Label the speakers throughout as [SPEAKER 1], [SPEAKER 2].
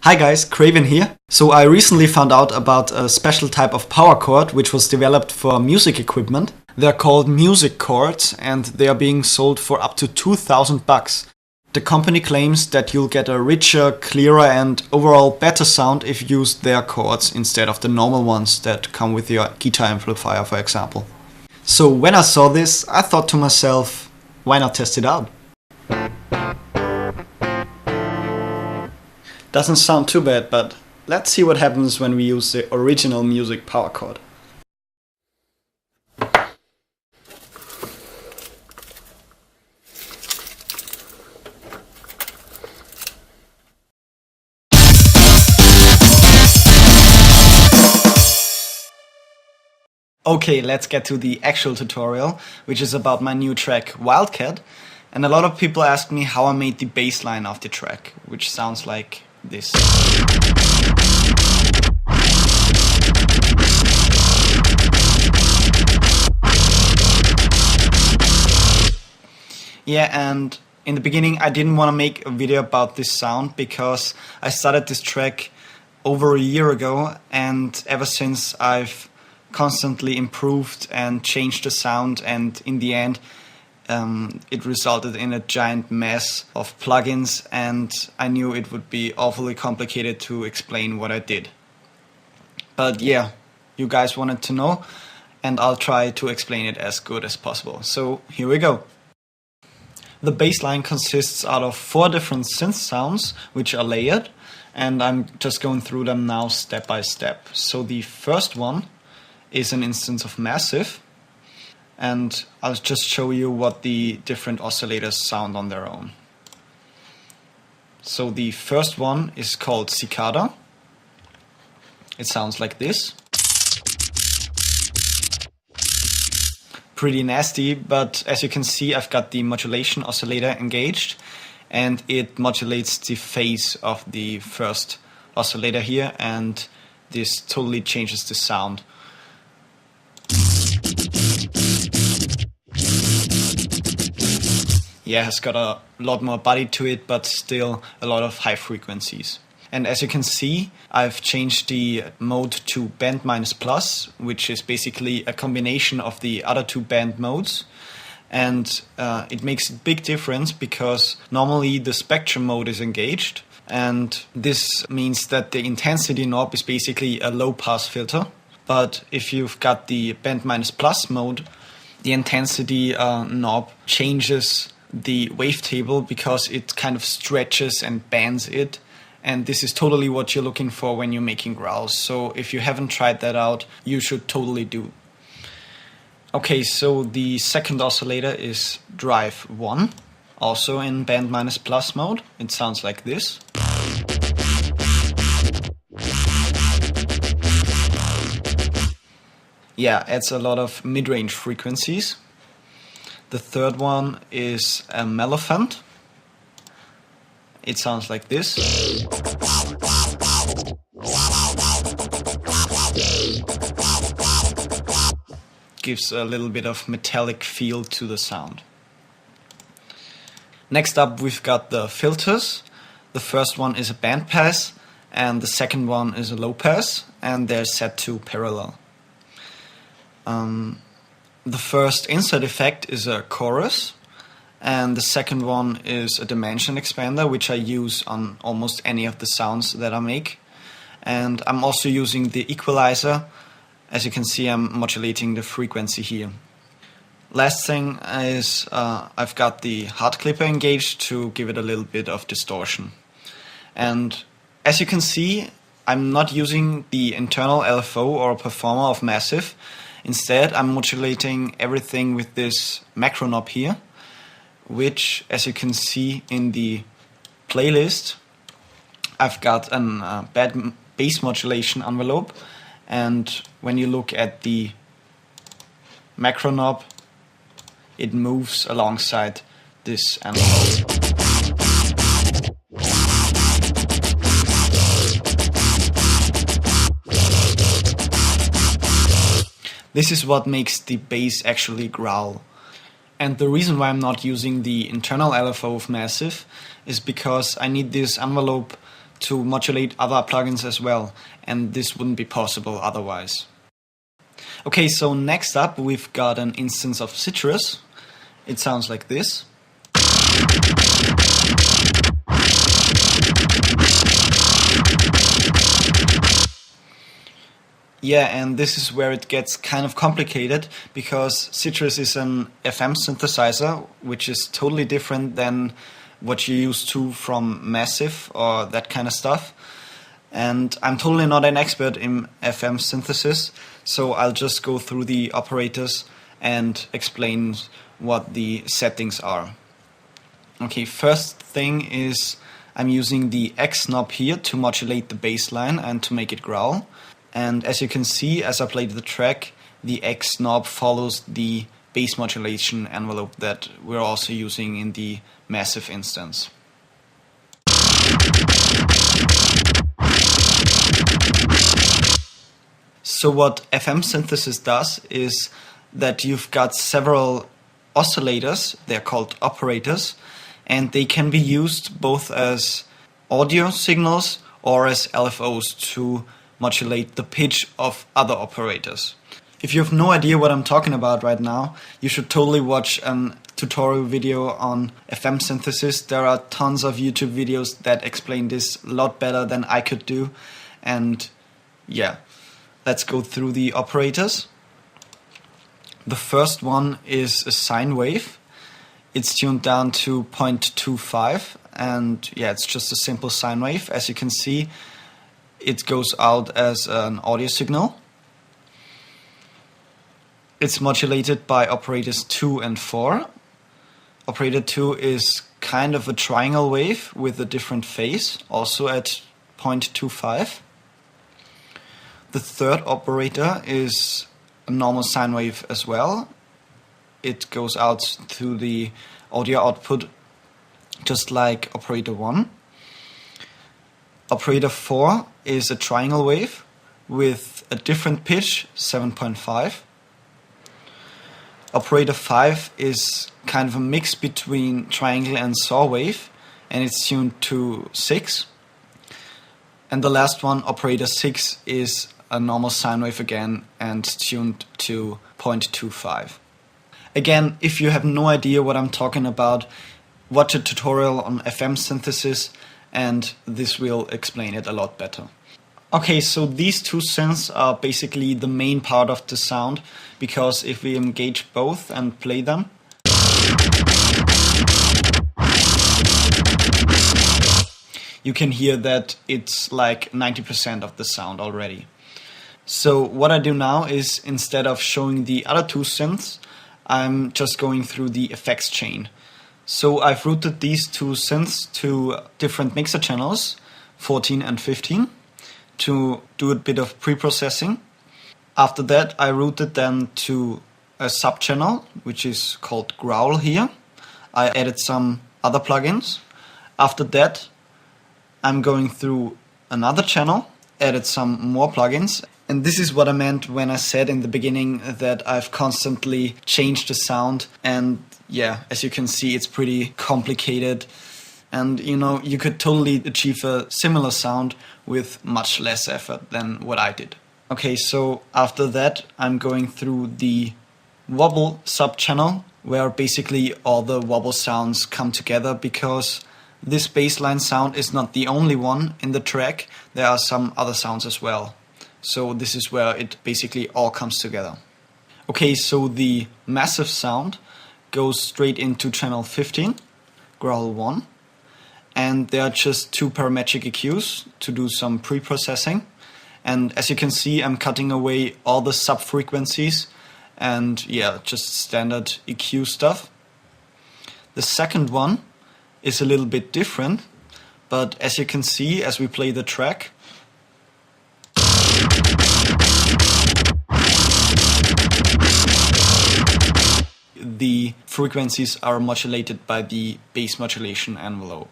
[SPEAKER 1] Hi guys, CRAVIN here. So I recently found out about a special type of power cord which was developed for music equipment. They're called MusicCords and they are being sold for up to $2,000. The company claims that you'll get a richer, clearer and overall better sound if you use their cords instead of the normal ones that come with your guitar amplifier, for example. So when I saw this, I thought to myself, why not test it out? Doesn't sound too bad, but let's see what happens when we use the original music power cord. Okay, let's get to the actual tutorial, which is about my new track WILDCAT. And a lot of people ask me how I made the bass line of the track, which sounds like this. Yeah, and in the beginning I didn't want to make a video about this sound because I started this track over a year ago, and ever since I've constantly improved and changed the sound, and in the end it resulted in a giant mess of plugins, and I knew it would be awfully complicated to explain what I did. But yeah, you guys wanted to know, and I'll try to explain it as good as possible. So here we go. The bass line consists out of 4 different synth sounds which are layered, and I'm just going through them now step by step. So the first one is an instance of massive, and I'll just show you what the different oscillators sound on their own. So the first one is called cicada. It sounds like this. Pretty nasty, but as you can see I've got the modulation oscillator engaged, and it modulates the phase of the first oscillator here, and this totally changes the sound. Yeah, it's got a lot more body to it, but still a lot of high frequencies. And as you can see, I've changed the mode to band minus plus, which is basically a combination of the other 2 band modes. And it makes a big difference because normally the spectrum mode is engaged, and this means that the intensity knob is basically a low pass filter. But if you've got the band minus plus mode, the intensity knob changes the wavetable because it kind of stretches and bends it, and this is totally what you're looking for when you're making growls. So if you haven't tried that out, you should totally do. Okay, so the second oscillator is drive 1, also in band minus plus mode. It sounds like this. Yeah, adds a lot of mid-range frequencies. The third one is a mellophant. It sounds like this. Gives a little bit of metallic feel to the sound. Next up we've got the filters. The first one is a band pass and the second one is a low pass, and they're set to parallel. The first insert effect is a chorus, and the second one is a dimension expander, which I use on almost any of the sounds that I make. And I'm also using the equalizer. As you can see, I'm modulating the frequency here. Last thing is I've got the hard clipper engaged to give it a little bit of distortion. And as you can see, I'm not using the internal LFO or performer of Massive. Instead, I'm modulating everything with this macro knob here, which, as you can see in the playlist, I've got a bass modulation envelope, and when you look at the macro knob, it moves alongside this envelope. This is what makes the bass actually growl. And the reason why I'm not using the internal LFO of Massive is because I need this envelope to modulate other plugins as well, and this wouldn't be possible otherwise. Okay, so next up we've got an instance of Citrus. It sounds like this. Yeah, and this is where it gets kind of complicated, because Citrus is an FM synthesizer, which is totally different than what you're used to from Massive or that kind of stuff. And I'm totally not an expert in FM synthesis, so I'll just go through the operators and explain what the settings are. Okay, first thing is I'm using the X knob here to modulate the bass line and to make it growl. And as you can see, as I played the track, the X knob follows the bass modulation envelope that we're also using in the Massive instance. So what FM synthesis does is that you've got several oscillators, they're called operators, and they can be used both as audio signals or as LFOs to modulate the pitch of other operators. If you have no idea what I'm talking about right now, you should totally watch a tutorial video on FM synthesis. There are tons of YouTube videos that explain this a lot better than I could do. And yeah, let's go through the operators. The first one is a sine wave. It's tuned down to 0.25, and yeah, it's just a simple sine wave. As you can see, it goes out as an audio signal. It's modulated by operators 2 and 4. Operator 2 is kind of a triangle wave with a different phase, also at 0.25. The third operator is a normal sine wave as well. It goes out to the audio output just like operator 1. Operator 4 is a triangle wave with a different pitch, 7.5. Operator 5 is kind of a mix between triangle and saw wave, and it's tuned to 6. And the last one, operator 6, is a normal sine wave again and tuned to 0.25. Again, if you have no idea what I'm talking about, watch a tutorial on FM synthesis and this will explain it a lot better. Okay, so these two synths are basically the main part of the sound, because if we engage both and play them, you can hear that it's like 90% of the sound already. So what I do now is, instead of showing the other two synths, I'm just going through the effects chain. So I've routed these two synths to different mixer channels, 14 and 15, to do a bit of pre-processing. After that, I routed them to a sub-channel, which is called Growl here. I added some other plugins. After that, I'm going through another channel, added some more plugins. And this is what I meant when I said in the beginning that I've constantly changed the sound. And yeah, as you can see, it's pretty complicated. And you know, you could totally achieve a similar sound with much less effort than what I did. Okay, so after that, I'm going through the wobble sub-channel, where basically all the wobble sounds come together, because this bassline sound is not the only one in the track. There are some other sounds as well. So this is where it basically all comes together. Okay, so the massive sound goes straight into channel 15, growl 1. And there are just two parametric EQs to do some pre-processing. And as you can see, I'm cutting away all the sub-frequencies and yeah, just standard EQ stuff. The second one is a little bit different, but as you can see as we play the track, the frequencies are modulated by the bass modulation envelope.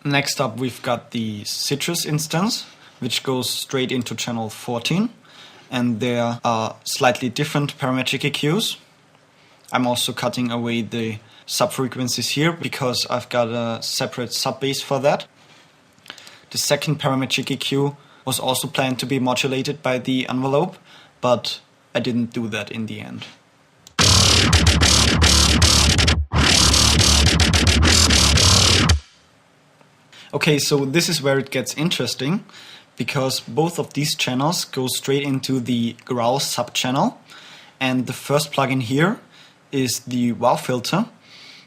[SPEAKER 1] Next up, we've got the Citrus instance, which goes straight into channel 14, and there are slightly different parametric EQs. I'm also cutting away the sub-frequencies here because I've got a separate sub-bass for that. The second parametric EQ was also planned to be modulated by the envelope, but I didn't do that in the end. Okay, so this is where it gets interesting, because both of these channels go straight into the growl subchannel, and the first plugin here is the wow filter,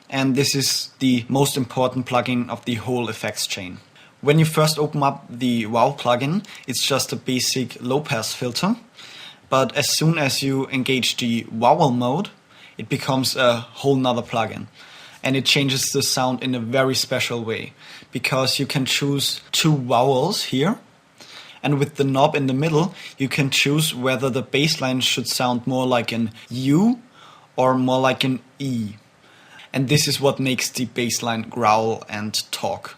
[SPEAKER 1] and this is the most important plugin of the whole effects chain. When you first open up the wow plugin, it's just a basic low-pass filter, but as soon as you engage the vowel mode, it becomes a whole nother plugin. And it changes the sound in a very special way, because you can choose two vowels here, and with the knob in the middle you can choose whether the bass line should sound more like an U or more like an E. And this is what makes the bass line growl and talk.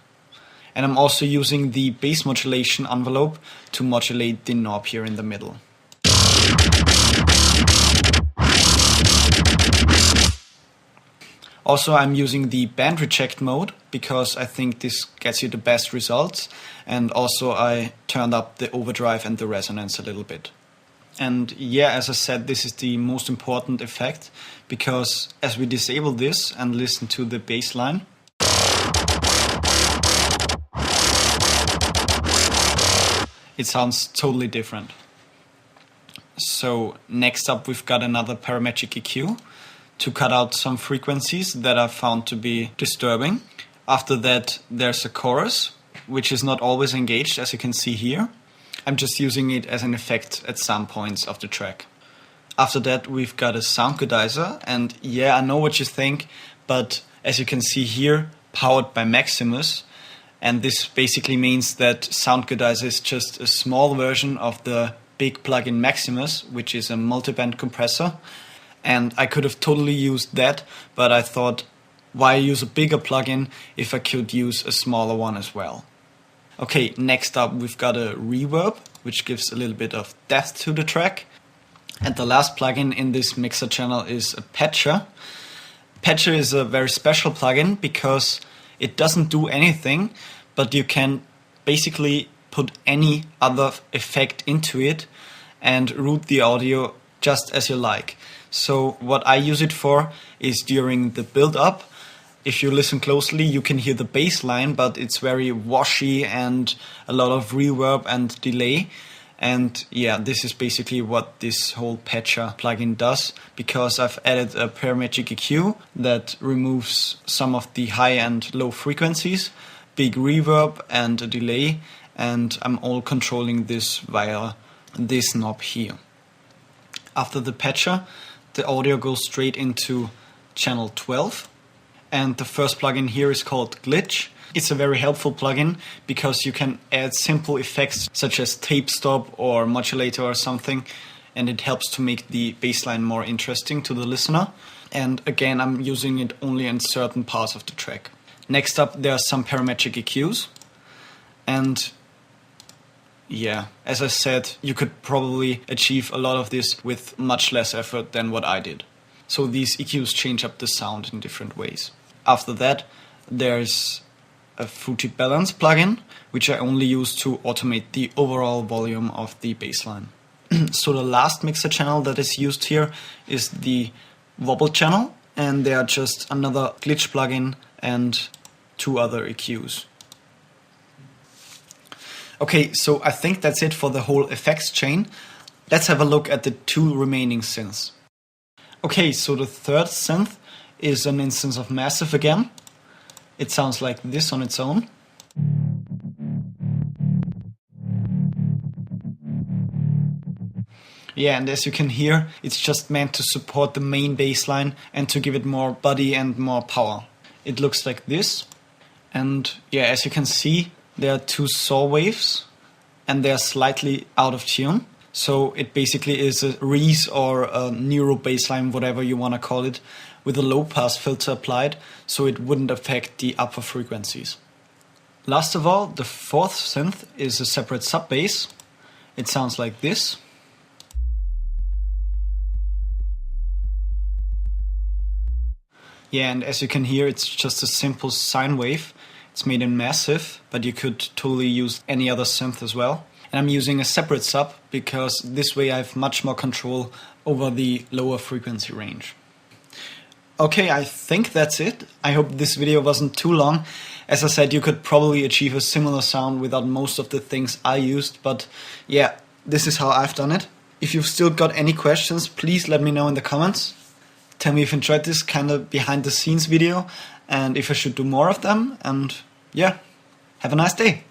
[SPEAKER 1] And I'm also using the bass modulation envelope to modulate the knob here in the middle. Also, I'm using the band reject mode because I think this gets you the best results, and also I turned up the overdrive and the resonance a little bit. And yeah, as I said, this is the most important effect, because as we disable this and listen to the bass line, it sounds totally different. So next up we've got another parametric EQ to cut out some frequencies that I found to be disturbing. After that there's a chorus, which is not always engaged, as you can see here. I'm just using it as an effect at some points of the track. After that we've got a sound godizer, and yeah, I know what you think, but as you can see here, powered by Maximus, and this basically means that sound godizer is just a small version of the big plugin Maximus, which is a multiband compressor. And I could have totally used that, but I thought, why use a bigger plugin if I could use a smaller one as well? Okay, next up we've got a reverb, which gives a little bit of depth to the track. And the last plugin in this mixer channel is a patcher. Patcher is a very special plugin because it doesn't do anything, but you can basically put any other effect into it and route the audio just as you like. So what I use it for is during the build-up. If you listen closely, you can hear the bass line, but it's very washy and a lot of reverb and delay. And yeah, this is basically what this whole patcher plugin does, because I've added a parametric EQ that removes some of the high and low frequencies, big reverb and a delay, and I'm all controlling this via this knob here. After the patcher, the audio goes straight into channel 12, and the first plugin here is called Glitch. It's a very helpful plugin because you can add simple effects such as tape stop or modulator or something, and it helps to make the bassline more interesting to the listener. And again, I'm using it only in certain parts of the track. Next up, there are some parametric EQs, and yeah, as I said, you could probably achieve a lot of this with much less effort than what I did. So these EQs change up the sound in different ways. After that, there's a Fuji Balance plugin, which I only use to automate the overall volume of the bassline. So the last mixer channel that is used here is the wobble channel, and they are just another glitch plugin and two other EQs. Okay, so I think that's it for the whole effects chain. Let's have a look at the two remaining synths. Okay, so the third synth is an instance of Massive again. It sounds like this on its own. Yeah, and as you can hear, it's just meant to support the main bass line and to give it more body and more power. It looks like this. And yeah, as you can see, there are two saw waves and they are slightly out of tune. So it basically is a Reese or a neuro bassline, whatever you want to call it, with a low pass filter applied, so it wouldn't affect the upper frequencies. Last of all, the fourth synth is a separate sub bass. It sounds like this. Yeah, and as you can hear, it's just a simple sine wave. It's made in Massive, but you could totally use any other synth as well. And I'm using a separate sub because this way I have much more control over the lower frequency range. Okay, I think that's it. I hope this video wasn't too long. As I said, you could probably achieve a similar sound without most of the things I used, but yeah, this is how I've done it. If you've still got any questions, please let me know in the comments. Tell me if you enjoyed this kind of behind the scenes video and if I should do more of them, and yeah, have a nice day.